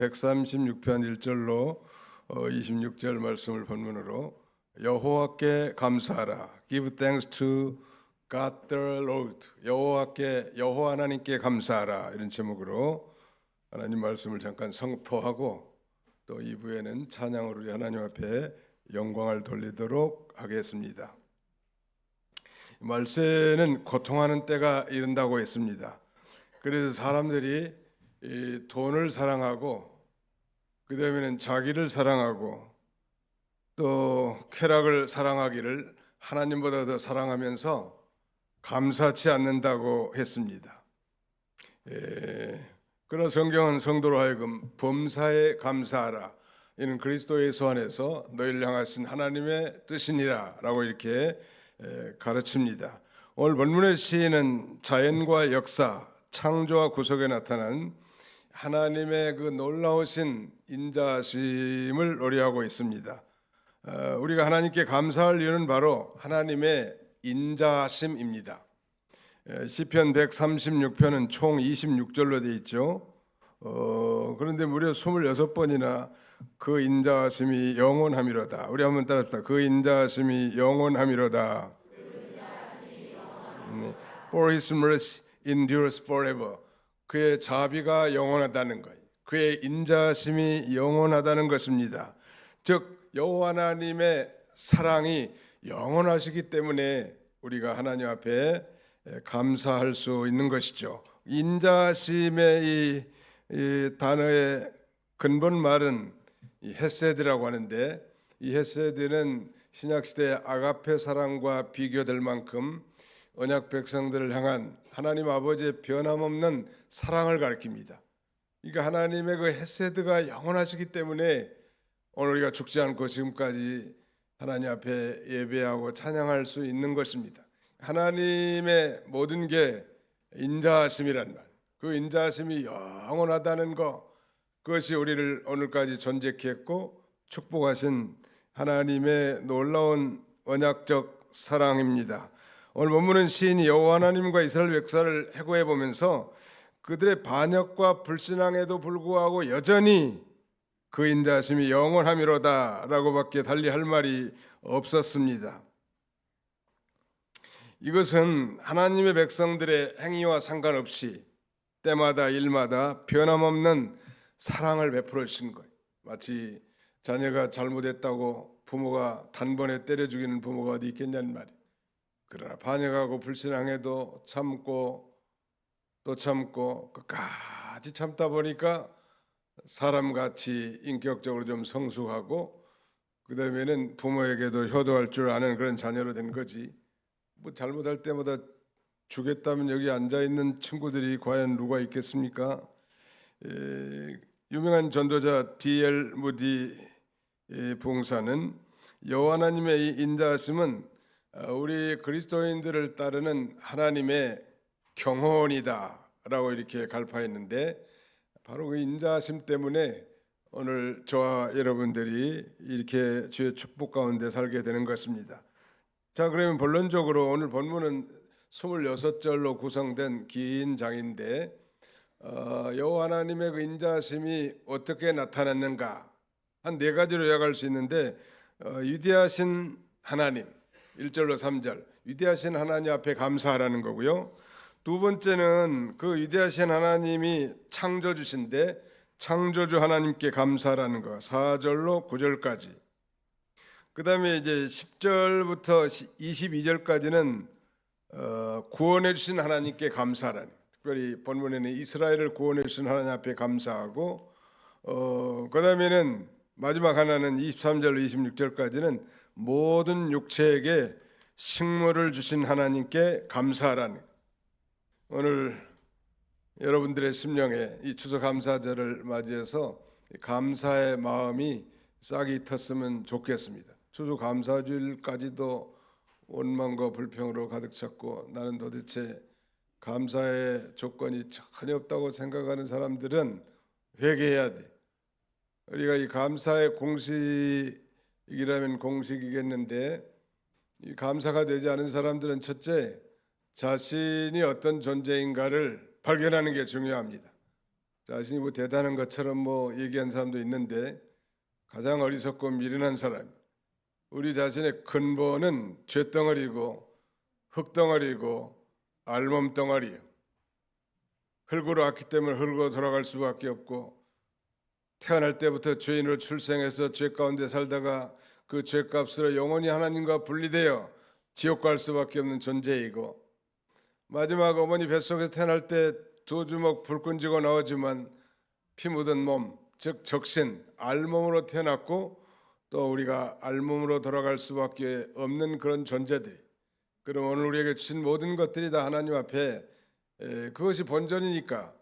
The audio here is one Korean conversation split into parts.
136편 1절로 26절 말씀을 본문으로 여호와께 감사하라. Give thanks to God the Lord. 여호와 하나님께 감사하라. 이런 제목으로 하나님 말씀을 잠깐 선포하고 또 2부에는 찬양으로 우리 하나님 앞에 영광을 돌리도록 하겠습니다. 말세는 고통하는 때가 이른다고 했습니다. 그래서 사람들이 이 돈을 사랑하고 그 다음에는 자기를 사랑하고 또 쾌락을 사랑하기를 하나님보다 더 사랑하면서 감사치 않는다고 했습니다. 그러나 성경은 성도로 하여금 범사에 감사하라. 이는 그리스도 예수 안에서 너희를 향하신 하나님의 뜻이니라 라고 이렇게 가르칩니다. 오늘 본문의 시인은 자연과 역사, 창조와 구속에 나타난 하나님의 그 놀라우신 인자하심을 노래하고 있습니다. 우리가 하나님께 감사할 이유는 바로 하나님의 인자하심입니다. 시편 136편은 총 26절로 되어 있죠. 그런데 무려 26번이나 그 인자하심이 영원함이로다. 우리 한번 따라합시다. 그 인자하심이 영원함이로다. For His mercy endures forever. 그의 자비가 영원하다는 것, 그의 인자심이 영원하다는 것입니다. 즉 여호와 하나님의 사랑이 영원하시기 때문에 우리가 하나님 앞에 감사할 수 있는 것이죠. 인자심의 이 단어의 근본 말은 헤세드라고 하는데, 이 헤세드는 신약시대의 아가페 사랑과 비교될 만큼 언약 백성들을 향한 하나님 아버지의 변함없는 사랑을 가리킵니다. 그러니까 하나님의 그 헤세드가 영원하시기 때문에 오늘 우리가 죽지 않고 지금까지 하나님 앞에 예배하고 찬양할 수 있는 것입니다. 하나님의 모든 게 인자하심이란 말, 그 인자하심이 영원하다는 것, 그것이 우리를 오늘까지 존재케 했고 축복하신 하나님의 놀라운 언약적 사랑입니다. 오늘 본문은 시인이 여호와 하나님과 이스라엘 백성을 해고해 보면서 그들의 반역과 불신앙에도 불구하고 여전히 그 인자하심이 영원함이로다 라고밖에 달리 할 말이 없었습니다. 이것은 하나님의 백성들의 행위와 상관없이 때마다 일마다 변함없는 사랑을 베풀어 주신 거예요. 마치 자녀가 잘못했다고 부모가 단번에 때려 죽이는 부모가 어디 있겠냐는 말이에요. 그러나 반역하고 불신앙해도 참고 또 참고 끝까지 참다 보니까 사람같이 인격적으로 좀 성숙하고 그 다음에는 부모에게도 효도할 줄 아는 그런 자녀로 된 거지. 뭐 잘못할 때마다 주겠다면 여기 앉아있는 친구들이 과연 누가 있겠습니까? 유명한 전도자 D.L. 무디 봉사는 여호와 하나님의 이 인자하심은 우리 그리스도인들을 따르는 하나님의 경호원이다 라고 이렇게 갈파했는데, 바로 그 인자하심 때문에 오늘 저와 여러분들이 이렇게 주의 축복 가운데 살게 되는 것입니다. 자, 그러면 본론적으로 오늘 본문은 26절로 구성된 긴 장인데 여호와 하나님의 그 인자하심이 어떻게 나타났는가 한 네 가지로 요약할 수 있는데, 위대하신 하나님 1절로 3절, 위대하신 하나님 앞에 감사하라는 거고요. 두 번째는 그 위대하신 하나님이 창조주신데 창조주 하나님께 감사하라는 거 4절로 9절까지. 그 다음에 이제 10절부터 22절까지는 구원해 주신 하나님께 감사하라는, 특별히 본문에는 이스라엘을 구원해 주신 하나님 앞에 감사하고, 그 다음에는 마지막 하나는 23절로 26절까지는 모든 육체에게 식물을 주신 하나님께 감사하라는. 오늘 여러분들의 심령에 이 추수감사절을 맞이해서 감사의 마음이 싹이 텄으면 좋겠습니다. 추수감사주일까지도 원망과 불평으로 가득 찼고 나는 도대체 감사의 조건이 전혀 없다고 생각하는 사람들은 회개해야 돼. 우리가 이 감사의 공식이라면 공식이겠는데, 이 감사가 되지 않은 사람들은 첫째, 자신이 어떤 존재인가를 발견하는 게 중요합니다. 자신이 뭐 대단한 것처럼 뭐 얘기한 사람도 있는데 가장 어리석고 미련한 사람, 우리 자신의 근본은 죄덩어리고 흙덩어리고 알몸덩어리예요. 흙으로 왔기 때문에 흙으로 돌아갈 수밖에 없고, 태어날 때부터 죄인으로 출생해서 죄 가운데 살다가 그 죄값으로 영원히 하나님과 분리되어 지옥 갈 수밖에 없는 존재이고, 마지막 어머니 뱃속에서 태어날 때 두 주먹 불끈 쥐고 나오지만 피 묻은 몸, 즉 적신 알몸으로 태어났고, 또 우리가 알몸으로 돌아갈 수밖에 없는 그런 존재들이, 그럼 오늘 우리에게 주신 모든 것들이 다 하나님 앞에 그것이 본전이니까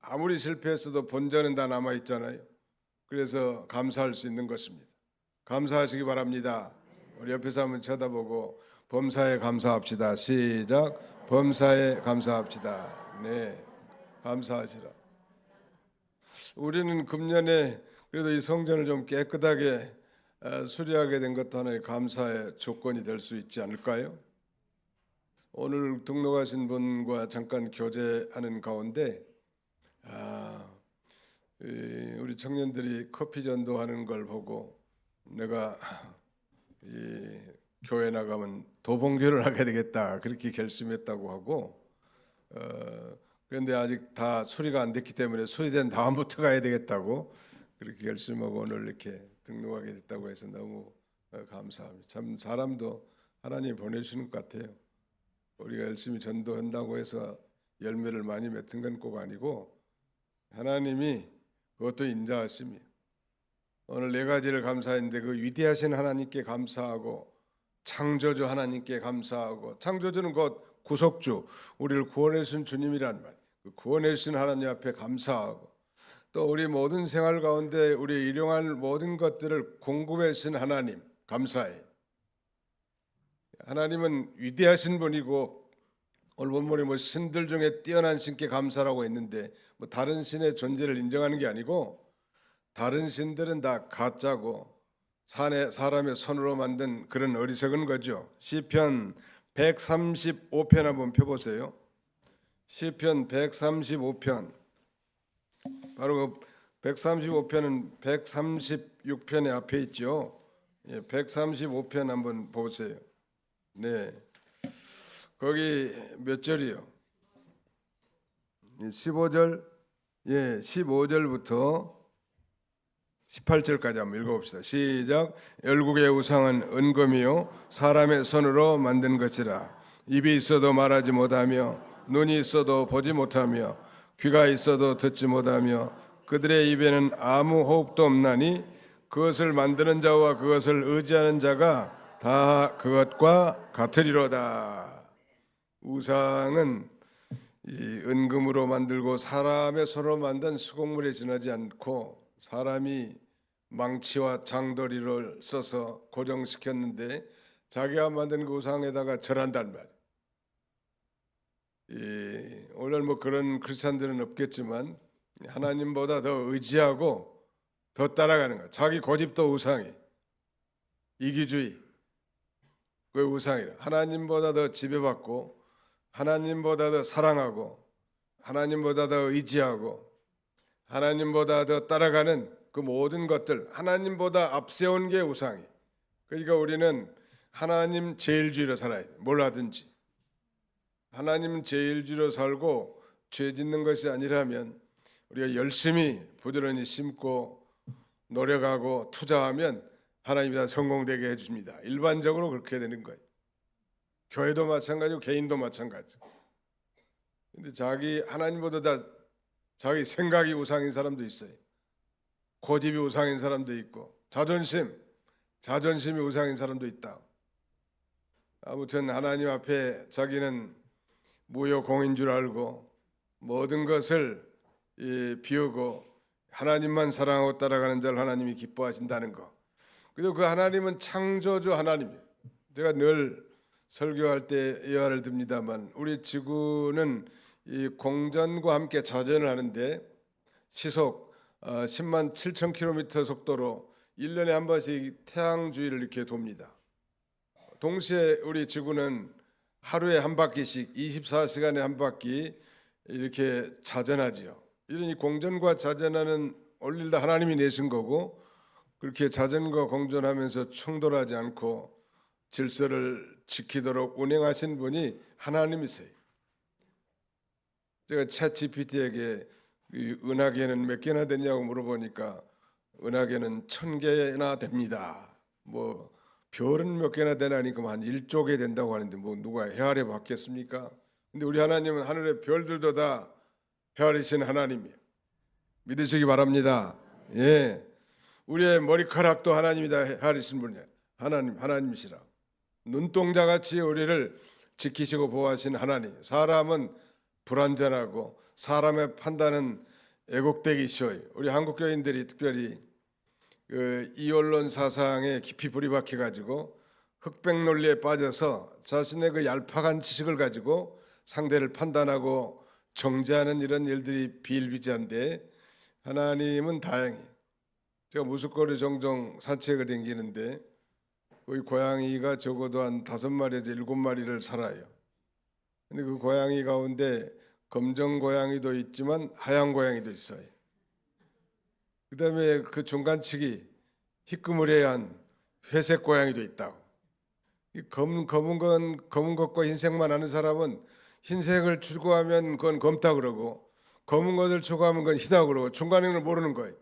아무리 실패했어도 본전은 다 남아 있잖아요. 그래서 감사할 수 있는 것입니다. 감사하시기 바랍니다. 우리 옆에서 한번 쳐다보고 범사에 감사합시다. 시작. 범사에 감사합시다. 네, 감사하시라. 우리는 금년에 그래도 이 성전을 좀 깨끗하게 수리하게 된 것도 하나의 감사의 조건이 될 수 있지 않을까요? 오늘 등록하신 분과 잠깐 교제하는 가운데 우리 청년들이 커피 전도하는 걸 보고 내가 이 교회 나가면 도봉교를 하게 되겠다 그렇게 결심했다고 하고, 그런데 아직 다 수리가 안 됐기 때문에 수리된 다음부터 가야 되겠다고 그렇게 결심하고 오늘 이렇게 등록하게 됐다고 해서 너무 감사합니다. 참 사람도 하나님이 보내주시는 것 같아요. 우리가 열심히 전도한다고 해서 열매를 많이 맺은 건 꼭 아니고 하나님이 그것도 인자하십니다. 오늘 네 가지를 감사했는데 그 위대하신 하나님께 감사하고, 창조주 하나님께 감사하고, 창조주는 곧 구속주, 우리를 구원해 주신 주님이란 말, 그 구원해 주신 하나님 앞에 감사하고, 또 우리 모든 생활 가운데 우리 일용할 모든 것들을 공급해 주신 하나님 감사해. 하나님은 위대하신 분이고, 오늘 본문에 뭐 신들 중에 뛰어난 신께 감사라고 했는데 뭐 다른 신의 존재를 인정하는 게 아니고, 다른 신들은 다 가짜고 사람의 손으로 만든 그런 어리석은 거죠. 시편 135편 한번 펴보세요. 시편 135편, 바로 그 135편은 136편의 앞에 있죠. 135편 한번 보세요. 네, 거기 몇 절이요? 15절, 15절부터 18절까지 한번 읽어봅시다. 시작. 열국의 우상은 은금이요 사람의 손으로 만든 것이라. 입이 있어도 말하지 못하며, 눈이 있어도 보지 못하며, 귀가 있어도 듣지 못하며, 그들의 입에는 아무 호흡도 없나니 그것을 만드는 자와 그것을 의지하는 자가 다 그것과 같으리로다. 우상은 이 은금으로 만들고 사람의 손으로 만든 수공물에 지나지 않고, 사람이 망치와 장도리를 써서 고정시켰는데 자기가 만든 그 우상에다가 절한단 말이에요. 오늘 뭐 그런 크리스찬들은 없겠지만 하나님보다 더 의지하고 더 따라가는 거야. 자기 고집도 우상이, 이기주의, 그 우상이라. 하나님보다 더 지배받고, 하나님보다 더 사랑하고, 하나님보다 더 의지하고, 하나님보다 더 따라가는 그 모든 것들, 하나님보다 앞세운 게 우상이. 그러니까 우리는 하나님 제일주의로 살아야 돼. 뭘 하든지 하나님 제일주의로 살고, 죄 짓는 것이 아니라면 우리가 열심히 부지런히 심고 노력하고 투자하면 하나님이 다 성공되게 해줍니다. 일반적으로 그렇게 되는 거예요. 교회도 마찬가지고 개인도 마찬가지. 근데 자기 하나님보다 다 자기 생각이 우상인 사람도 있어요. 고집이 우상인 사람도 있고, 자존심이 우상인 사람도 있다. 아무튼 하나님 앞에 자기는 무효공인 줄 알고 모든 것을 비우고 하나님만 사랑하고 따라가는 자를 하나님이 기뻐하신다는 거. 그리고 그 하나님은 창조주 하나님이에요. 제가 늘 설교할 때 예화를 듭니다만, 우리 지구는 이 공전과 함께 자전을 하는데 시속 10만 7천 킬로미터 속도로 1년에 한 번씩 태양 주위를 이렇게 돕니다. 동시에 우리 지구는 하루에 한 바퀴씩 24시간에 한 바퀴 이렇게 자전하지요. 이런 이 공전과 자전하는 원리를 다 하나님이 내신 거고, 그렇게 자전과 공존하면서 충돌하지 않고 질서를 지키도록 운행하신 분이 하나님이세요. 제가 챗 GPT에게 은하계는 몇 개나 되냐고 물어보니까 은하계는 1000개나 됩니다. 뭐 별은 몇 개나 되나니까 한 1조 개 된다고 하는데 뭐 누가 헤아려 봤겠습니까? 근데 우리 하나님은 하늘의 별들도 다 헤아리신 하나님이에요. 믿으시기 바랍니다. 예, 우리의 머리카락도 하나님이 다 헤아리신 분이에요. 하나님이시라. 눈동자 같이 우리를 지키시고 보호하신 하나님. 사람은 불완전하고 사람의 판단은 애곡되기 쉬워요. 우리 한국 교인들이 특별히 그 이언론 사상에 깊이 뿌리박혀 가지고 흑백 논리에 빠져서 자신의 그 얄팍한 지식을 가지고 상대를 판단하고 정죄하는 이런 일들이 비일비재한데, 하나님은 다행히, 제가 무숫거리 종종 산책을 댕기는데 우리 고양이가 적어도 한 5마리에서 7마리를 살아요. 근데 그 고양이 가운데 검정 고양이도 있지만 하얀 고양이도 있어요. 그다음에 그 중간치기 희끄무레한 회색 고양이도 있다고. 이 검은 것과 흰색만 아는 사람은 흰색을 추구하면 그건 검다 그러고, 검은 것을 추구하면 그건 희다 그러고, 중간인 걸 모르는 거예요.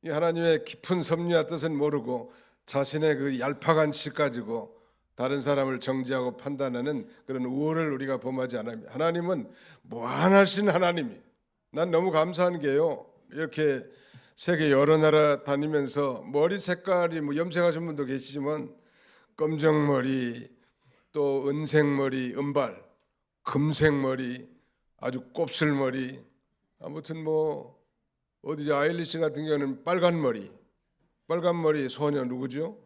이 하나님의 깊은 섭리와 뜻은 모르고 자신의 그 얄팍한 식 가지고 다른 사람을 정죄하고 판단하는 그런 우월을 우리가 범하지 않아요. 하나님은 무한하신 하나님이, 난 너무 감사한 게요, 이렇게 세계 여러 나라 다니면서 머리 색깔이 뭐 염색하신 분도 계시지만 검정머리, 또 은색머리, 은발, 금색머리, 아주 곱슬머리, 아무튼 뭐 어디 아일리시 같은 경우는 빨간 머리 소녀 누구죠?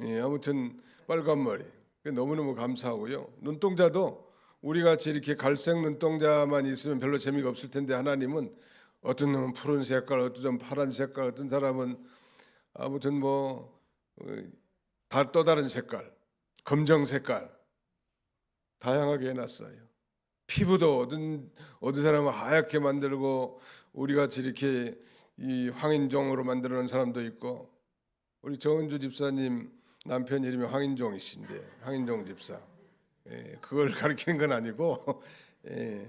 예, 아무튼 빨간 머리. 너무너무 감사하고요. 눈동자도 우리 같이 이렇게 갈색 눈동자만 있으면 별로 재미가 없을 텐데, 하나님은 어떤 놈은 푸른 색깔, 어떤 좀 파란 색깔, 어떤 사람은 아무튼 뭐 또 다른 색깔, 검정 색깔 다양하게 해놨어요. 피부도 어떤 사람은 하얗게 만들고 우리 같이 이렇게 이 황인종으로 만들어 놓은 사람도 있고, 우리 정은주 집사님 남편 이름이 황인종이신데 황인종 집사. 예, 그걸 가리키는 건 아니고 예.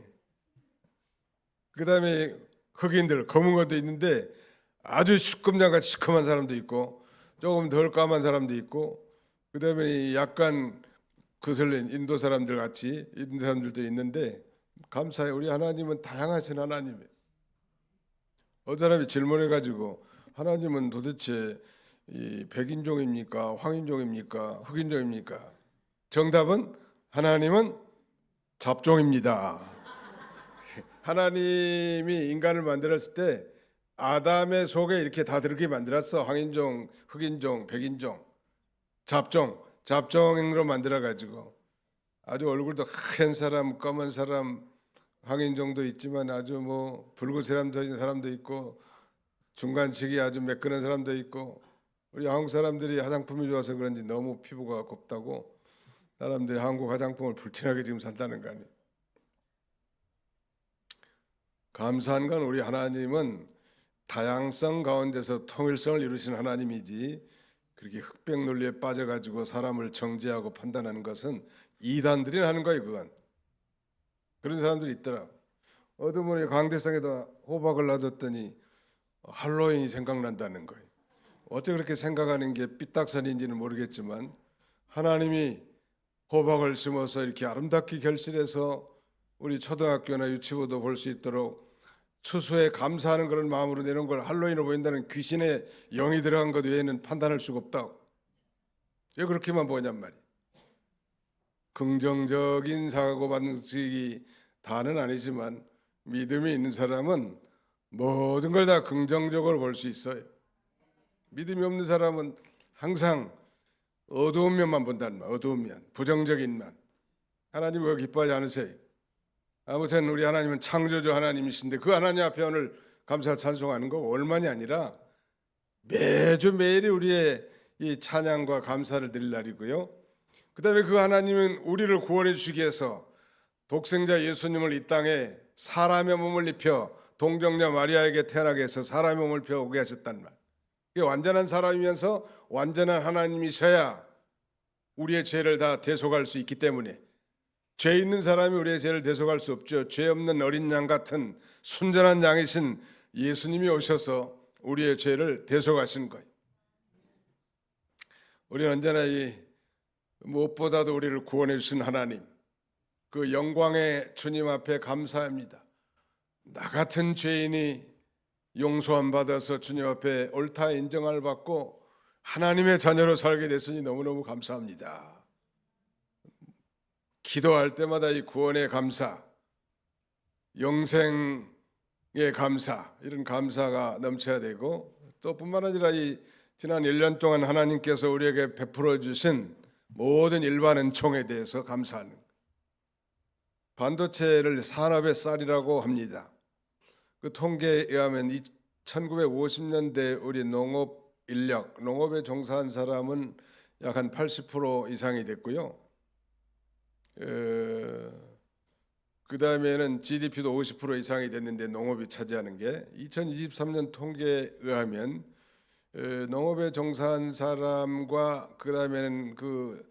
그다음에 흑인들 검은 것도 있는데 아주 시큼장같이 시큼한 사람도 있고, 조금 덜 까만 사람도 있고, 그다음에 약간 거슬린 인도 사람들 같이 있는 사람들도 있는데, 감사해요. 우리 하나님은 다양하신 하나님이에요. 어떤 사람이 질문해가지고 하나님은 도대체 이 백인종입니까, 황인종입니까, 흑인종입니까? 정답은 하나님은 잡종입니다. 하나님이 인간을 만들었을 때 아담의 속에 이렇게 다 들게 만들었어. 황인종, 흑인종, 백인종, 잡종으로 만들어 가지고 아주 얼굴도 하얀 사람, 검은 사람, 황인종도 있지만 아주 뭐 붉은 사람도 있고, 중간치기 아주 매끈한 사람도 있고. 우리 한국 사람들이 화장품이 좋아서 그런지 너무 피부가 곱다고 사람들이 한국 화장품을 불티나게 지금 산다는 거 아니에요. 감사한 건 우리 하나님은 다양성 가운데서 통일성을 이루신 하나님이지, 그렇게 흑백 논리에 빠져가지고 사람을 정죄하고 판단하는 것은 이단들이 하는 거예요. 그건 그런 사람들이 있더라. 어떤 분이 강대상에다 호박을 놔뒀더니 할로윈이 생각난다는 거예요. 어떻게 그렇게 생각하는 게 삐딱선인지는 모르겠지만, 하나님이 호박을 심어서 이렇게 아름답게 결실해서 우리 초등학교나 유치부도 볼 수 있도록 추수에 감사하는 그런 마음으로 내는 걸 할로윈으로 보인다는 귀신의 영이 들어간 것 외에는 판단할 수가 없다고. 왜 그렇게만 보냔 말이에요. 긍정적인 사고방식이 다는 아니지만 믿음이 있는 사람은 모든 걸 다 긍정적으로 볼 수 있어요. 믿음이 없는 사람은 항상 어두운 면만 본다는 말, 어두운 면, 부정적인 면. 하나님 왜 기뻐하지 않으세요? 아무튼 우리 하나님은 창조주 하나님이신데 그 하나님 앞에 오늘 감사 찬송하는 거 얼마만이 아니라 매주 매일이 우리의 이 찬양과 감사를 드릴 날이고요. 그다음에 그 하나님은 우리를 구원해 주시기 위해서 독생자 예수님을 이 땅에 사람의 몸을 입혀 동정녀 마리아에게 태어나게 해서 사람의 몸을 배우게 하셨단 말. 완전한 사람이면서 완전한 하나님이셔야 우리의 죄를 다 대속할 수 있기 때문에, 죄 있는 사람이 우리의 죄를 대속할 수 없죠. 죄 없는 어린 양 같은 순전한 양이신 예수님이 오셔서 우리의 죄를 대속하신 거예요. 우리는 언제나 이 무엇보다도 우리를 구원해 주신 하나님, 그 영광의 주님 앞에 감사합니다. 나 같은 죄인이 용서함 받아서 주님 앞에 옳다 인정을 받고 하나님의 자녀로 살게 됐으니 너무너무 감사합니다. 기도할 때마다 이 구원의 감사, 영생의 감사, 이런 감사가 넘쳐야 되고, 또 뿐만 아니라 이 지난 1년 동안 하나님께서 우리에게 베풀어 주신 모든 일반 은총에 대해서 감사하는 거예요. 반도체를 산업의 쌀이라고 합니다. 그 통계에 의하면 1950년대 우리 농업 인력, 농업에 종사한 사람은 약 한 80% 이상이 됐고요. 그 다음에는 GDP도 50% 이상이 됐는데 농업이 차지하는 게, 2023년 통계에 의하면 농업에 종사한 사람과 그 다음에는 그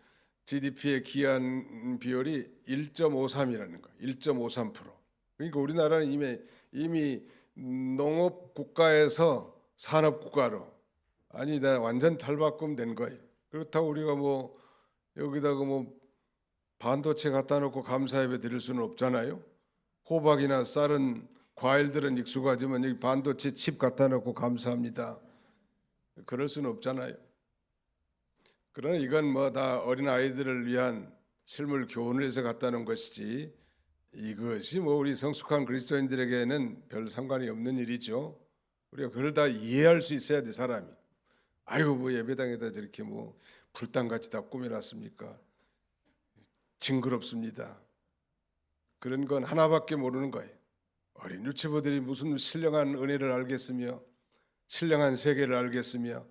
GDP에 기여한 비율이 1.53이라는 거예요. 1.53%. 그러니까 우리나라는 이미 농업 국가에서 산업 국가로, 아니 나 완전 탈바꿈 된 거예요. 그렇다고 우리가 뭐 여기다가 뭐 반도체 갖다 놓고 감사 예배 드릴 수는 없잖아요. 호박이나 쌀은, 과일들은 익숙하지만 여기 반도체 칩 갖다 놓고 감사합니다, 그럴 수는 없잖아요. 그러나 이건 뭐 다 어린 아이들을 위한 실물 교훈을 해서 갖다 놓은 것이지, 이것이 뭐 우리 성숙한 그리스도인들에게는 별 상관이 없는 일이죠. 우리가 그걸 다 이해할 수 있어야 돼, 사람이. 아이고 뭐 예배당에다 저렇게 뭐 불당같이 다 꾸며놨습니까? 징그럽습니다. 그런 건 하나밖에 모르는 거예요. 어린 유치부들이 무슨 신령한 은혜를 알겠으며 신령한 세계를 알겠으며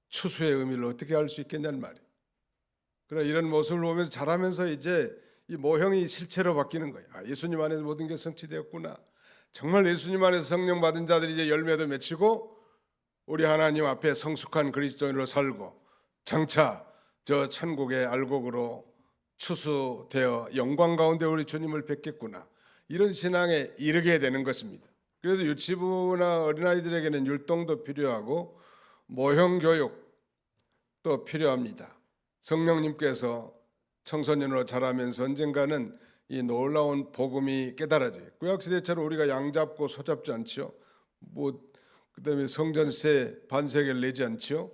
추수의 의미를 어떻게 알 수 있겠냐는 말이에요. 그러나 이런 모습을 보면서 자라면서 이제 이 모형이 실체로 바뀌는 거예요. 아, 예수님 안에서 모든 게 성취되었구나. 정말 예수님 안에서 성령 받은 자들이 이제 열매도 맺히고 우리 하나님 앞에 성숙한 그리스도인으로 살고 장차 저 천국의 알곡으로 추수되어 영광 가운데 우리 주님을 뵙겠구나, 이런 신앙에 이르게 되는 것입니다. 그래서 유치부나 어린아이들에게는 율동도 필요하고 모형 교육도 필요합니다. 성령님께서 청소년으로 자라면서 언젠가는 이 놀라운 복음이 깨달아져요. 구약시대처럼 우리가 양잡고 소잡지 않지요. 그다음에 성전세 반세계를 내지 않지요.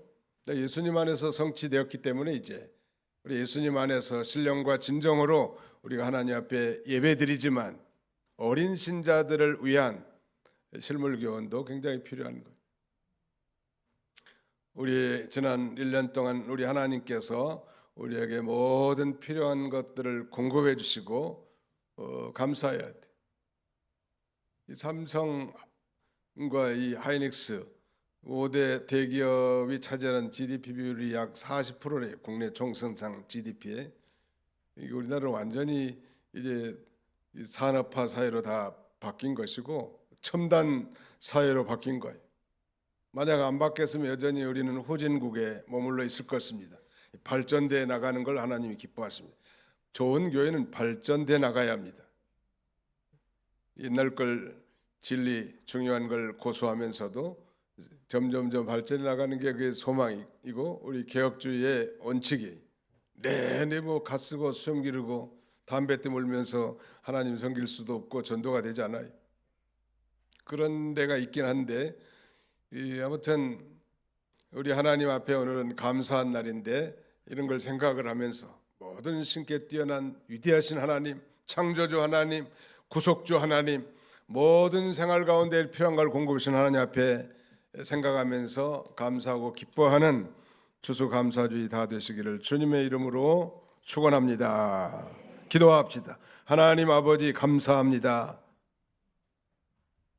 예수님 안에서 성취되었기 때문에 이제 우리 예수님 안에서 신령과 진정으로 우리가 하나님 앞에 예배드리지만 어린 신자들을 위한 실물 교훈도 굉장히 필요한 거예요. 우리 지난 1년 동안 우리 하나님께서 우리에게 모든 필요한 것들을 공급해 주시고 감사해야 돼. 이 삼성과 이 하이닉스 5대 대기업이 차지하는 GDP 비율이 약 40%래요. 국내 총생산 GDP에. 우리나라는 완전히 이제 산업화 사회로 다 바뀐 것이고 첨단 사회로 바뀐 거예요. 만약 안 바뀌었으면 여전히 우리는 후진국에 머물러 있을 것입니다. 발전돼 나가는 걸 하나님이 기뻐하십니다. 좋은 교회는 발전돼 나가야 합니다. 옛날 걸 진리 중요한 걸 고수하면서도 점점점 발전해 나가는 게 그게 소망이고 우리 개혁주의의 원칙이, 내내 뭐 가 쓰고 수염 기르고 담배 때 물면서 하나님 섬길 수도 없고 전도가 되지 않아요. 그런 데가 있긴 한데 아무튼 우리 하나님 앞에 오늘은 감사한 날인데 이런 걸 생각을 하면서 모든 신께 뛰어난 위대하신 하나님, 창조주 하나님, 구속주 하나님, 모든 생활 가운데 필요한 걸 공급하신 하나님 앞에 생각하면서 감사하고 기뻐하는 추수감사주의 다 되시기를 주님의 이름으로 축원합니다. 기도합시다. 하나님 아버지 감사합니다.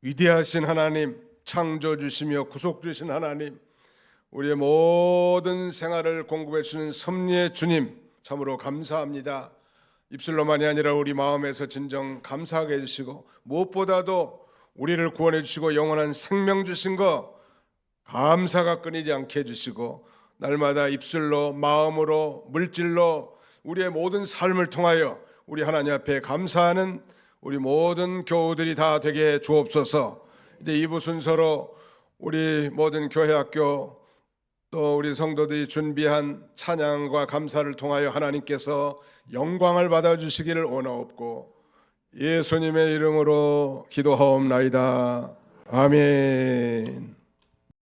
위대하신 하나님, 창조주시며 구속주신 하나님, 우리의 모든 생활을 공급해 주시는 섭리의 주님 참으로 감사합니다. 입술로만이 아니라 우리 마음에서 진정 감사하게 해주시고 무엇보다도 우리를 구원해 주시고 영원한 생명 주신 거 감사가 끊이지 않게 해주시고 날마다 입술로 마음으로 물질로 우리의 모든 삶을 통하여 우리 하나님 앞에 감사하는 우리 모든 교우들이 다 되게 주옵소서. 이제 2부 순서로 우리 모든 교회학교 또 우리 성도들이 준비한 찬양과 감사를 통하여 하나님께서 영광을 받아주시기를 원하옵고 예수님의 이름으로 기도하옵나이다. 아멘.